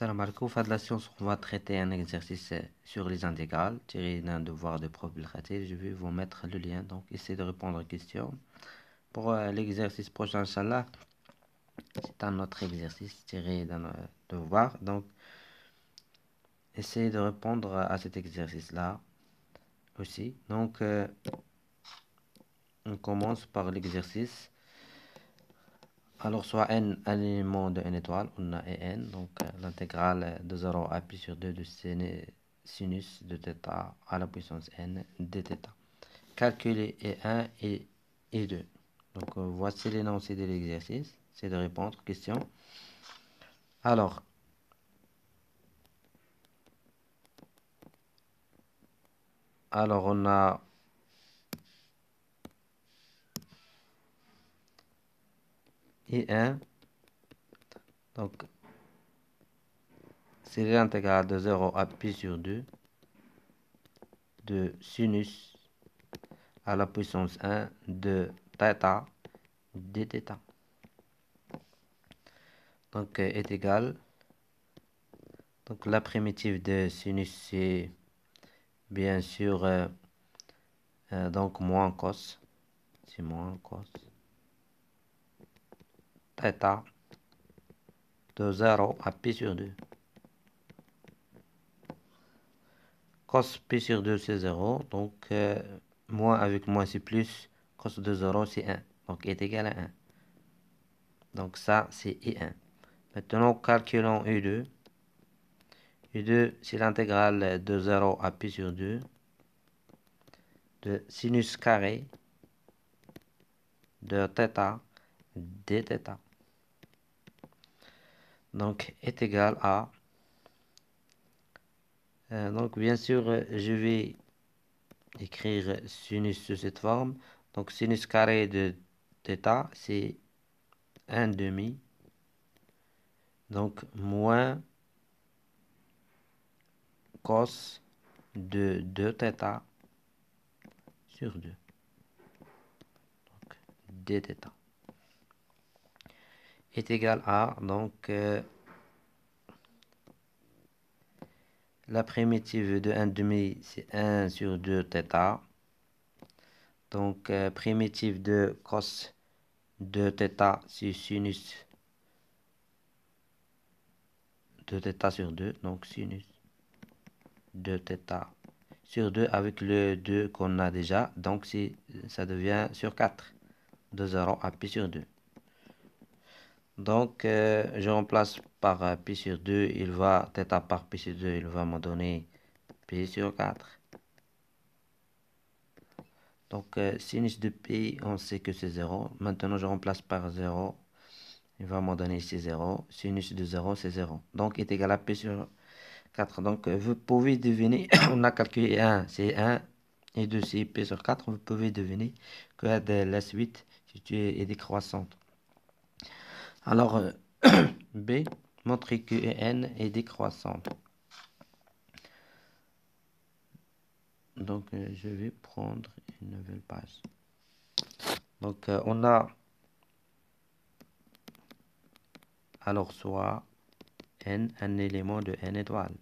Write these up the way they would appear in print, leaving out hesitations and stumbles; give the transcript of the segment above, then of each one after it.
Salam alaikum. Fin de la science, on va traiter un exercice sur les intégrales tiré d'un devoir de probabilité. Je vais vous mettre le lien, donc essayez de répondre aux questions. Pour l'exercice prochain, Inch'Allah, c'est un autre exercice tiré d'un devoir. Donc, essayez de répondre à cet exercice-là aussi. Donc, on commence par l'exercice. Alors, soit n un élément de n étoile, on a n, donc l'intégrale de 0 à pi sur 2 de sinus de θ à la puissance n dθ. Calculer E1 et E2. Donc, voici l'énoncé de l'exercice. C'est de répondre aux questions. Alors, on a E1. Donc, c'est l'intégrale de 0 à pi sur 2 de sinus à la puissance 1 de θ dθ. Donc, est égal. Donc, la primitive de sinus, c'est bien sûr donc moins cos. C'est moins cos. θ de 0 à pi sur 2. Cos pi sur 2, c'est 0. Donc, moins avec moins, c'est plus. Cos de 0, c'est 1. Donc, est égal à 1. Donc, ça, c'est I1. Maintenant, calculons U2. U2, c'est l'intégrale de 0 à pi sur 2 de sinus carré de θ dθ. Donc, est égal à... donc, bien sûr, je vais écrire sinus sous cette forme. Donc, sinus carré de θ, c'est 1 demi. Donc, moins cos de 2θ sur 2. Donc, dθ est égal à, donc, la primitive de 1 demi, c'est 1 sur 2θ. Donc, primitive de cos de θ, c'est sinus de θ sur 2. Donc, sinus de θ sur 2 avec le 2 qu'on a déjà. Donc, ça devient sur 4. De 0 à pi sur 2. Donc, je remplace par pi sur 2. θ par pi sur 2, il va me donner pi sur 4. Donc, sinus de pi, on sait que c'est 0. Maintenant, je remplace par 0. Il va me donner ici 0. Sinus de 0, c'est 0. Donc, est égal à pi sur 4. Donc, vous pouvez deviner, on a calculé 1, c'est 1. Et 2, c'est pi sur 4. Vous pouvez deviner que la suite est décroissante. Alors, B, montrer que n est décroissante. Donc, je vais prendre une nouvelle page. Donc, on a alors soit n, un élément de n étoile.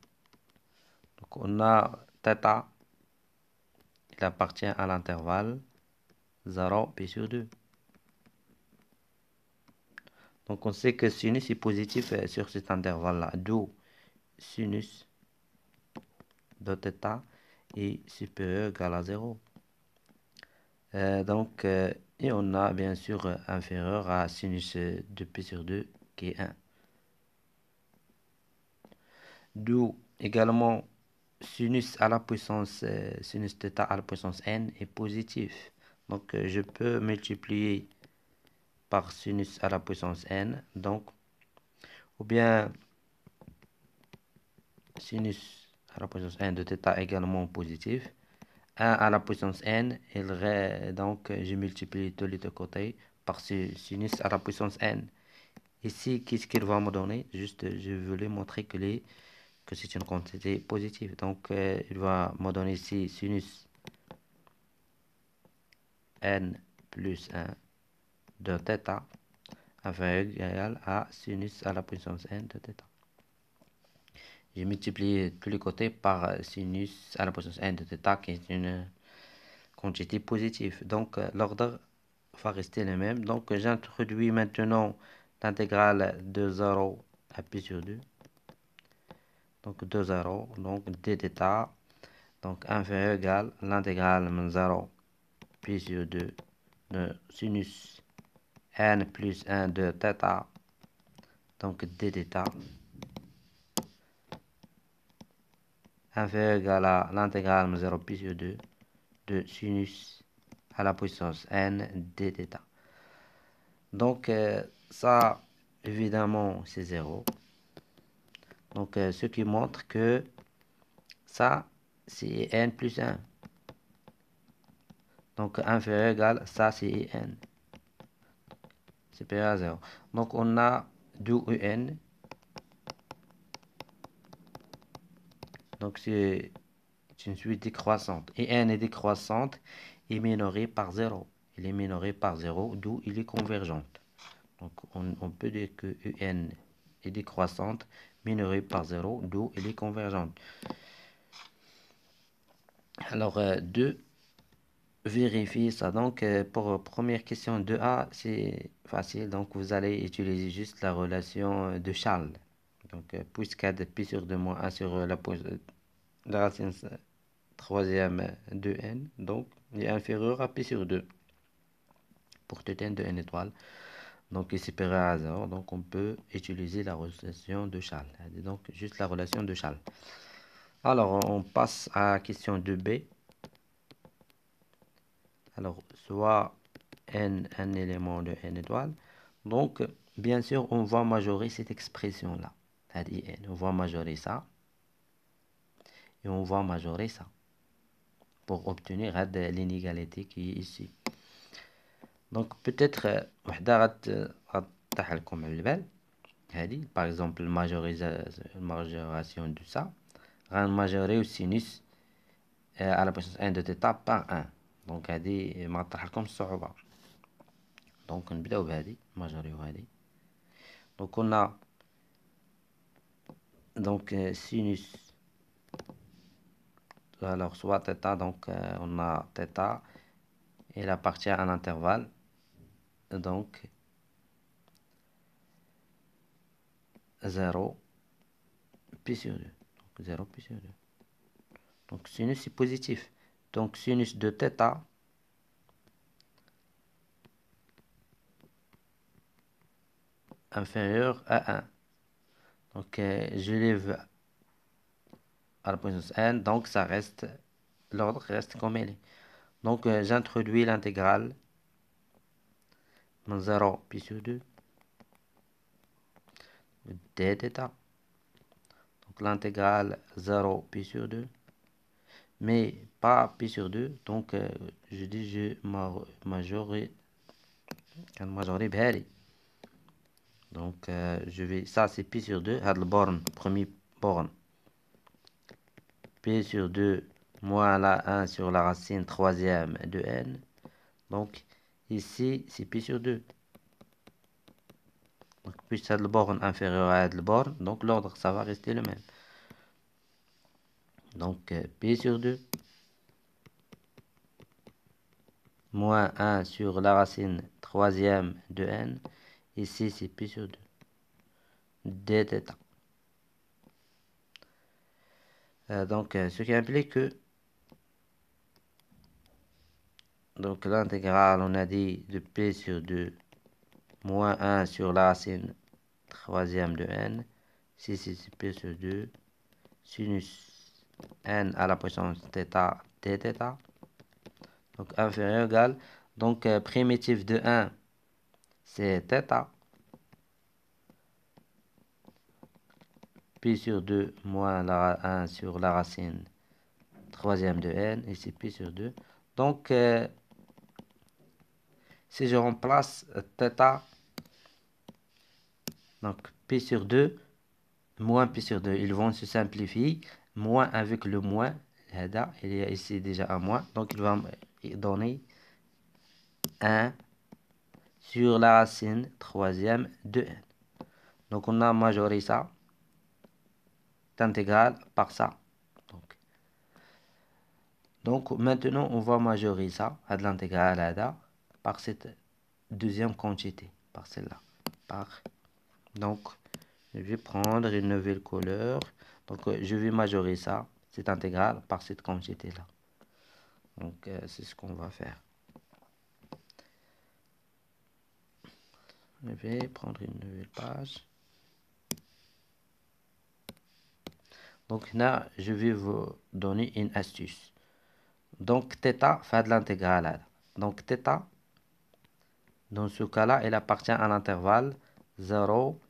Donc, on a θ, il appartient à l'intervalle 0 pi sur 2. Donc, on sait que sinus est positif sur cet intervalle-là. D'où sinus de θ est supérieur ou égal à 0. Donc, et on a bien sûr inférieur à sinus de pi sur 2 qui est 1. D'où également sinus à la puissance sinus θ à la puissance n est positif. Donc, je peux multiplier par sinus à la puissance n. Donc, ou bien sinus à la puissance n de θ également positif. 1 à la puissance n, donc je multiplie tous les deux côtés par sinus à la puissance n. Ici, qu'est-ce qu'il va me donner? Juste, je voulais montrer que c'est une quantité positive. Donc, il va me donner ici sinus n plus 1 de θ inférieur égal à sinus à la puissance n de θ. J'ai multiplié tous les côtés par sinus à la puissance n de θ qui est une quantité positive. Donc l'ordre va rester le même. Donc j'introduis maintenant l'intégrale de 0 à pi sur 2. Donc 2 0. Donc dθ. Donc inférieur égal l'intégrale de 0 pi sur 2 de sinus n plus 1 de θ. Donc dθ. Inférieur égal à l'intégrale de 0 pi sur 2 de sinus à la puissance n dθ. Donc ça, évidemment, c'est 0. Donc ce qui montre que ça, c'est n plus 1. Donc inférieur égal, ça c'est n. Supérieur à 0. Donc on a 2 un. Donc c'est une suite décroissante. Et n est décroissante et minorée par 0. Il est minoré par 0, d'où il est convergente. Donc on peut dire que un est décroissante, minorée par 0, d'où il est convergente. Alors 2, vérifier ça. Donc pour première question 2A, c'est facile. Donc vous allez utiliser juste la relation de Charles. Donc puisqu'ad pi sur 2 moins 1 sur la racine troisième de n, donc il est inférieur à pi sur 2 pour tout n de n étoiles. Donc il est supérieur à 0, donc on peut utiliser la relation de Charles. Donc juste la relation de Charles. Alors on passe à la question 2B. Alors soit n un élément de n étoile. Donc bien sûr on va majorer cette expression là. C'est-à-dire on va majorer ça. Et on va majorer ça. Pour obtenir l'inégalité qui est ici. Donc peut-être par exemple majoration de ça majorer au sinus à la puissance 1 de θ par 1. Donc هذه ما طرح لكم الصعوبة. Donc نبداو بهذه ماجوريو هذه. Donc on a donc sinus, alors soit θ, donc on a θ, il appartient à un intervalle, donc 0 pi sur 2. Donc 0 pi sur 2. Donc sinus est positif. Donc sinus de θ inférieur à 1. Donc je lève à la puissance n, donc ça reste, l'ordre reste comme il est. Donc j'introduis l'intégrale 0 pi sur 2 dθ. Donc l'intégrale 0 pi sur 2, mais pas pi sur 2. Donc je dis je majorer بهذه. Donc je vais, ça c'est pi sur 2, هاد البورن premier borne pi sur 2 moins la 1 sur la racine troisième de n. Donc ici c'est pi sur 2. Donc plus c'est le borne inférieur à le borne, donc l'ordre ça va rester le même. Donc pi sur 2 moins 1 sur la racine troisième de n. Ici c'est pi sur 2 dθ. Donc ce qui implique que donc l'intégrale on a dit de p sur 2 moins 1 sur la racine troisième de n. Ici c'est p sur 2 sinus n à la puissance θ dθ. Donc inférieur égal. Donc primitif de 1 c'est θ. Pi sur 2 moins la 1 sur la racine troisième de n. Ici pi sur 2. Donc si je remplace θ, donc pi sur 2 moins pi sur 2, ils vont se simplifier. Moins avec le moins, il y a ici déjà un moins, donc il va me donner 1 sur la racine troisième de n. Donc on a majoré ça. intégrale par ça. Donc maintenant, on va majorer ça à de l'intégrale par cette deuxième quantité, par celle-là. Donc, je vais prendre une nouvelle couleur. Donc, je vais majorer ça, cette intégrale, par cette quantité-là. Donc, c'est ce qu'on va faire. Je vais prendre une nouvelle page. Donc là, je vais vous donner une astuce. Donc, θ fait de l'intégrale. Donc, θ, dans ce cas-là, elle appartient à l'intervalle 0,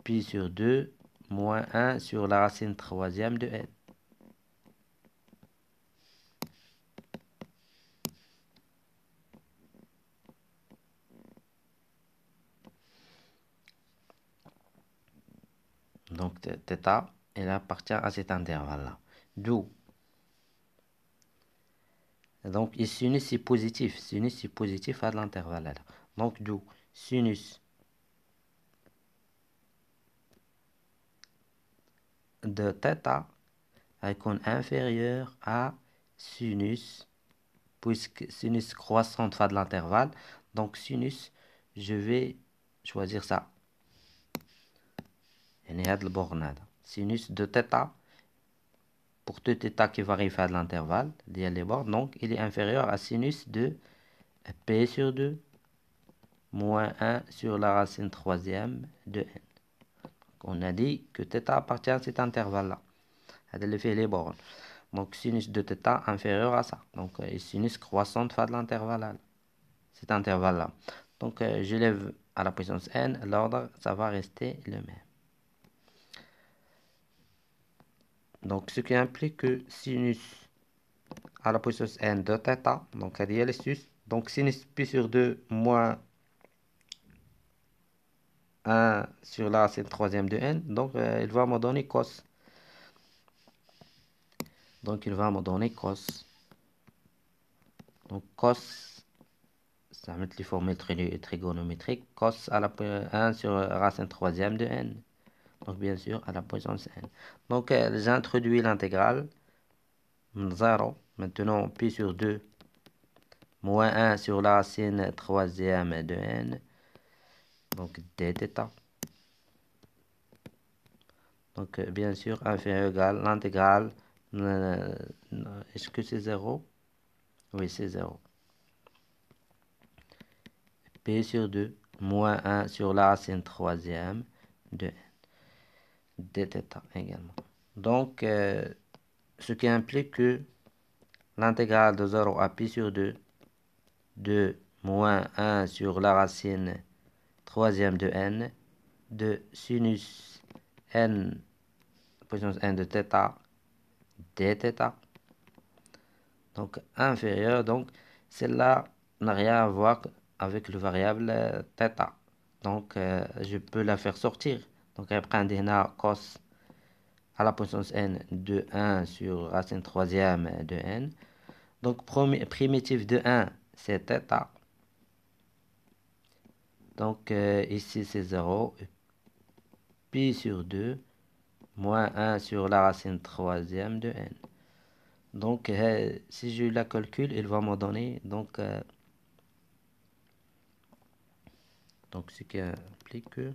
pi sur 2, moins 1 sur la racine troisième de n. Donc, θ, elle appartient à cet intervalle-là. D'où. Donc, et sinus, c'est positif. Sinus, c'est positif à l'intervalle-là. Donc, d'où sinus de θ icône inférieur à sinus, puisque sinus croissante fait de l'intervalle. Donc, sinus, je vais choisir ça. Sinus de θ, pour tout θ qui varie faire de l'intervalle, les bornes, donc il est inférieur à sinus de p sur 2 moins 1 sur la racine troisième de n. On a dit que θ appartient à cet intervalle-là. C'est les bornes. Donc, sinus de θ inférieur à ça. Donc, sinus croissante fait de l'intervalle. Cet intervalle-là. Donc, je lève à la puissance n. L'ordre, ça va rester le même. Donc, ce qui implique que sinus à la puissance n de θ, donc, donc sinus pi sur 2 moins 1 sur la racine troisième de n. Donc, il va me donner cos. Donc, il va me donner cos. Donc, cos, ça met les formules trigonométriques. Cos à la 1 sur racine troisième de n. Donc, bien sûr, à la puissance n. Donc, j'introduis l'intégrale. 0. Maintenant, pi sur 2 moins 1 sur la racine troisième de n. Donc, dθ. Donc, bien sûr, inférieur égal l'intégrale. Est-ce que c'est 0? Oui, c'est 0. P sur 2 moins 1 sur la racine troisième de n. Dθ également. Donc, ce qui implique que l'intégrale de 0 à pi sur 2 de moins 1 sur la racine troisième de n de sinus n puissance n de θ dθ. Donc, inférieur. Donc, celle-là n'a rien à voir avec le variable θ. Donc, je peux la faire sortir. Donc, après, un cos à la puissance n de 1 sur racine troisième de n. Donc, primitif de 1, c'est θ. Donc, ici, c'est 0. Pi sur 2, moins 1 sur la racine troisième de n. Donc, si je la calcule, il va me donner, donc ce qui implique que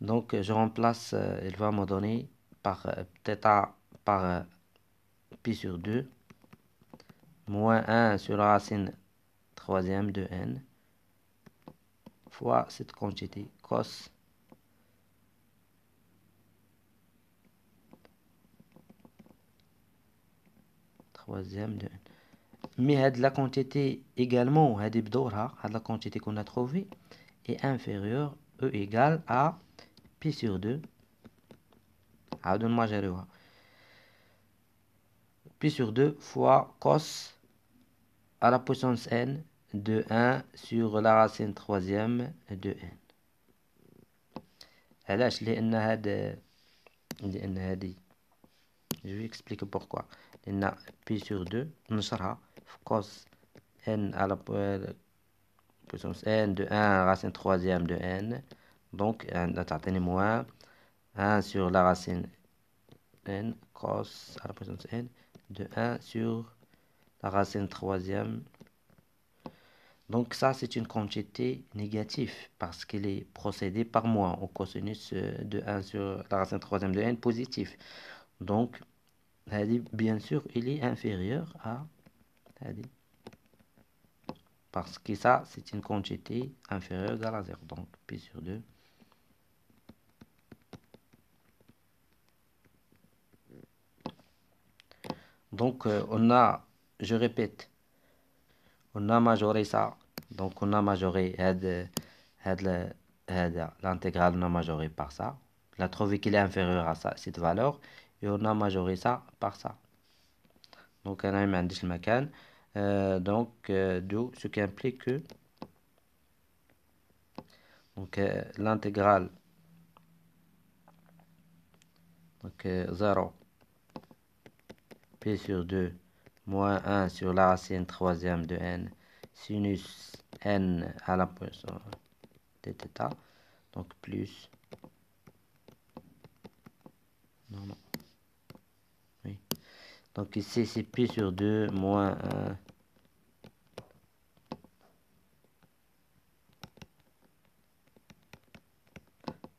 donc je remplace, il va me donner par θ par pi sur 2 moins 1 sur la racine troisième de n fois cette quantité cos troisième de n. Mais la quantité également, la quantité qu'on a trouvée est inférieure, E égale à pi sur 2. Pi sur 2 fois cos à la puissance n de 1 sur la racine troisième de n. علاش لأن هذه Je vais expliquer pourquoi. On a pi sur 2, نشرها cos n à la puissance n de 1 racine troisième de n. Donc, on a moins 1 sur la racine n cos à la puissance n de 1 sur la racine troisième. Donc ça, c'est une quantité négative parce qu'elle est procédée par moins au cosinus de 1 sur la racine troisième de n positif. Donc, bien sûr, il est inférieur à parce que ça, c'est une quantité inférieure à 0. Donc, pi sur 2. Donc, je répète, on a majoré ça. Donc, on a majoré l'intégrale, on a majoré par ça. On a trouvé qu'il est inférieur à ça, cette valeur. Et on a majoré ça par ça. Donc, on a mis le macan. D'où ce qui implique que l'intégrale 0 pi sur 2 moins 1 sur la racine troisième de n sinus n à la puissance de θ. Donc plus non. Oui. Donc ici c'est pi sur 2 moins 1.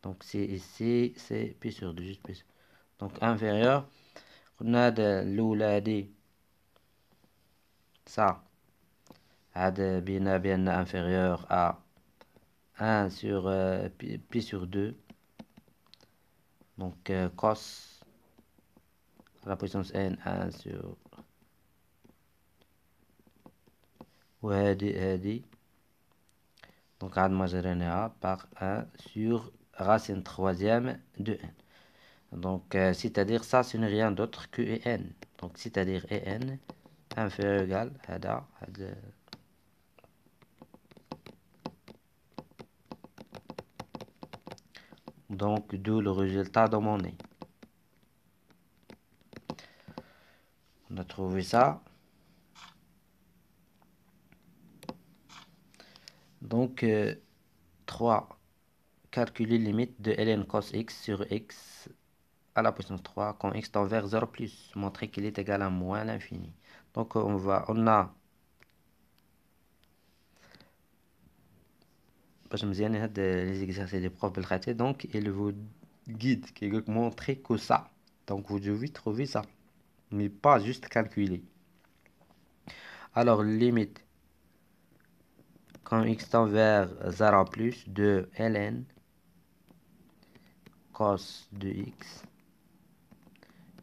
Donc c'est ici c'est pi sur 2 juste pi sur. Donc inférieur. On a de l'ouladi ça هذا bien inférieur à 1 sur pi sur 2. Donc cos à la puissance n 1 sur وهذه donc عاد مجريناها par 1 sur racine troisième de n. Donc c'est-à-dire ça ce n'est rien d'autre que en. Donc c'est-à-dire en inférieur ou égal هذا donc d'où le résultat demandé. On a trouvé ça. Donc 3. Calculer limite de ln cos x sur x à la puissance 3 quand x tend vers 0 plus. Montrer qu'il est égal à moins l'infini. Donc on a باش مزيان هاد les exercices des profs بالخطي donc il vous guide qui veut montrer que ça. Donc vous devez trouver ça mais pas juste calculer. Alors limite quand x tend vers 0 plus de ln cos de x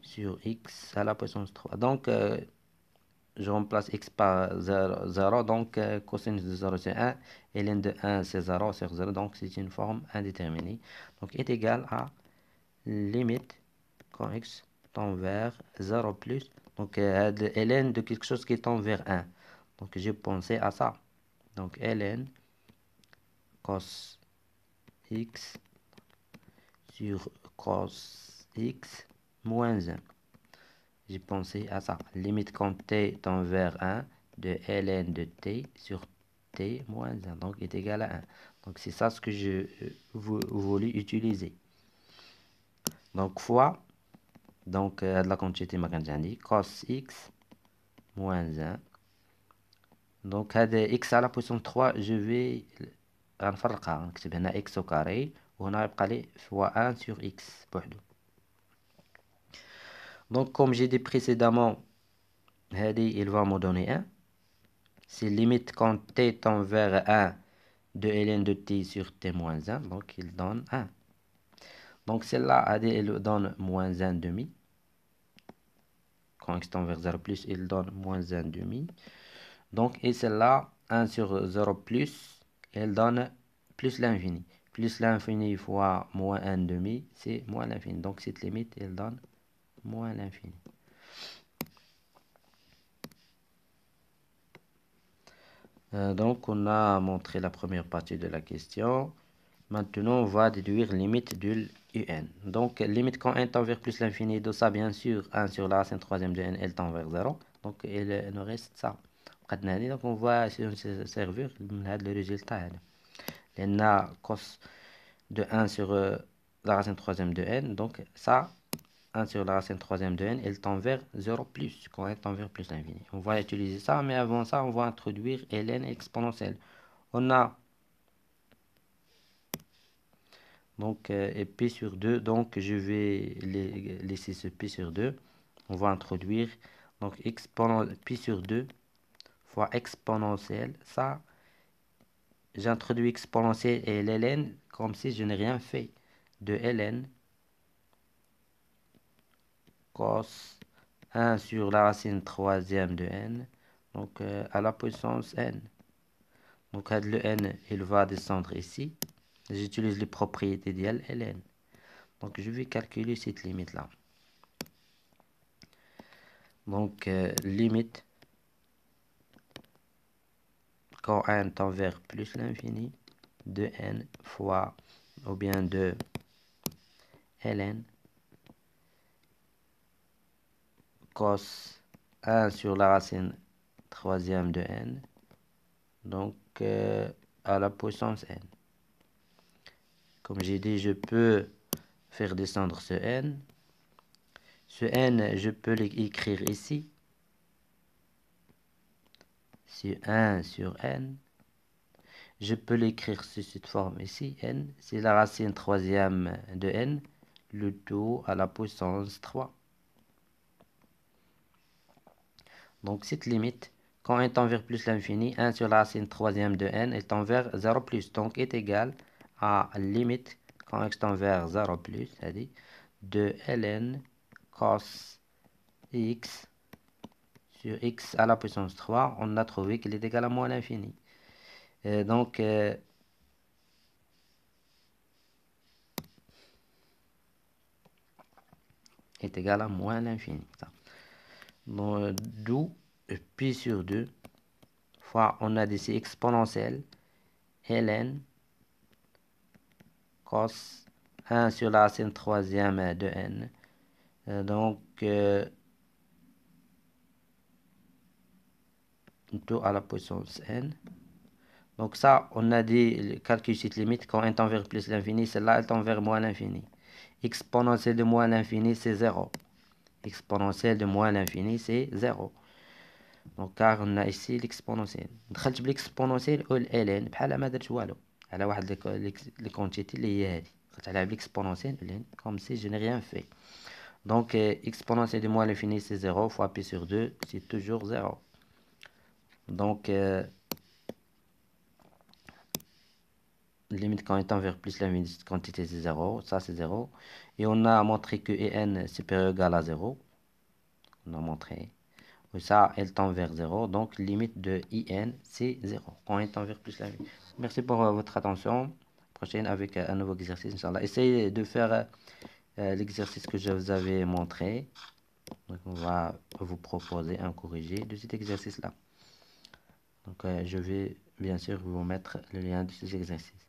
sur x à la puissance 3. Donc je remplace x par 0, 0 donc cosinus de 0 c'est 1 et ln de 1 c'est 0 sur 0 donc c'est une forme indéterminée donc est égal à limite quand x tend vers 0 plus donc ln de quelque chose qui tend vers 1 donc j'ai pensé à ça donc ln cos x sur cos x moins 1. J'ai pensé à ça. Limite quand t tend vers 1 de ln de t sur t moins 1. Donc est égal à 1. Donc c'est ça ce que je voulais utiliser. Donc fois. Donc la quantité dit cos x moins 1. Donc x à la puissance 3 je vais غنفرقها نكتب هنا x au carré وهنا يبقى لي fois 1 sur x بوحدو. Donc comme j'ai dit précédemment il va me donner 1. C'est limite quand t tend vers 1 de ln de t sur t moins 1. Donc il donne 1. Donc celle-là, elle donne moins 1 demi. Quand x tend vers 0 plus, il donne moins 1 demi. Donc et celle-là, 1 sur 0 plus, elle donne plus l'infini. Plus l'infini fois moins 1 demi, c'est moins l'infini. Donc cette limite, elle donne moins l'infini. Donc on a montré la première partie de la question. Maintenant, on va déduire limite de un. Donc, limite quand n tend vers plus l'infini de ça, bien sûr, 1 sur la racine troisième de n, elle tend vers 0. Donc, il nous reste ça. Donc, on voit si on se servir le résultat. On a cos de 1 sur la racine troisième de n. Donc, ça, 1 sur la racine troisième de n, elle tend vers 0 plus, quand elle tend vers plus l'infini. On va utiliser ça, mais avant ça, on va introduire ln exponentielle. On a donc et p sur 2, donc je vais laisser ce p sur 2. On va introduire donc pi sur 2 fois exponentielle. Ça, j'introduis exponentielle et ln comme si je n'ai rien fait. De ln cos 1 sur la racine troisième de n, donc à la puissance n. Donc le n, il va descendre ici. J'utilise les propriétés de ln. Donc je vais calculer cette limite là. Donc limite quand n tend vers plus l'infini de n fois ou bien de ln cos 1 sur la racine troisième de n, donc à la puissance n. Comme j'ai dit, je peux faire descendre ce n. Ce n, je peux l'écrire ici. C'est 1 sur n. Je peux l'écrire sous cette forme ici. N, c'est la racine troisième de n, le tout à la puissance 3. Donc cette limite, quand n tend vers plus l'infini, 1 sur la racine troisième de n, elle tend vers 0 plus, donc est égale à limite, quand x tend vers 0 plus, c'est-à-dire de ln cos x sur x à la puissance 3, on a trouvé qu'il est égal à moins l'infini. Donc, est égal à moins l'infini. D'où pi sur 2 fois, on a ici exponentielle ln cos 1 sur la racine troisième de n. Donc, tout à la puissance n. Donc ça, on a dit, calcul cette limite, quand n tend vers plus l'infini, celle-là, elle tend vers moins l'infini. Exponentielle de moins l'infini, c'est 0. Exponentielle de moins l'infini, c'est 0. Donc, car on a ici l'exponentielle. دخلت بالاكسبونونسيال او ln بحال ما درت والو على واحد لي كونتيتي اللي هي هذه. دخلت عليها بالاكسبونونسيال ln comme si je n'ai rien fait. Donc, exponentielle de moins l'infini, c'est 0 fois pi sur 2, c'est toujours 0. Donc, limite quand étant vers plus l'infini, cette quantité c'est 0, ça c'est 0. Et on a montré que n supérieur ou égal à 0. On a montré. Et ça, elle tend vers 0. Donc, limite de in, c'est 0. Quand elle tend vers plus l'infini. Merci pour votre attention. Prochaine avec un nouveau exercice, Inch'Allah. Essayez de faire l'exercice que je vous avais montré. Donc, on va vous proposer un corrigé de cet exercice-là. Donc, je vais bien sûr vous mettre le lien de cet exercice.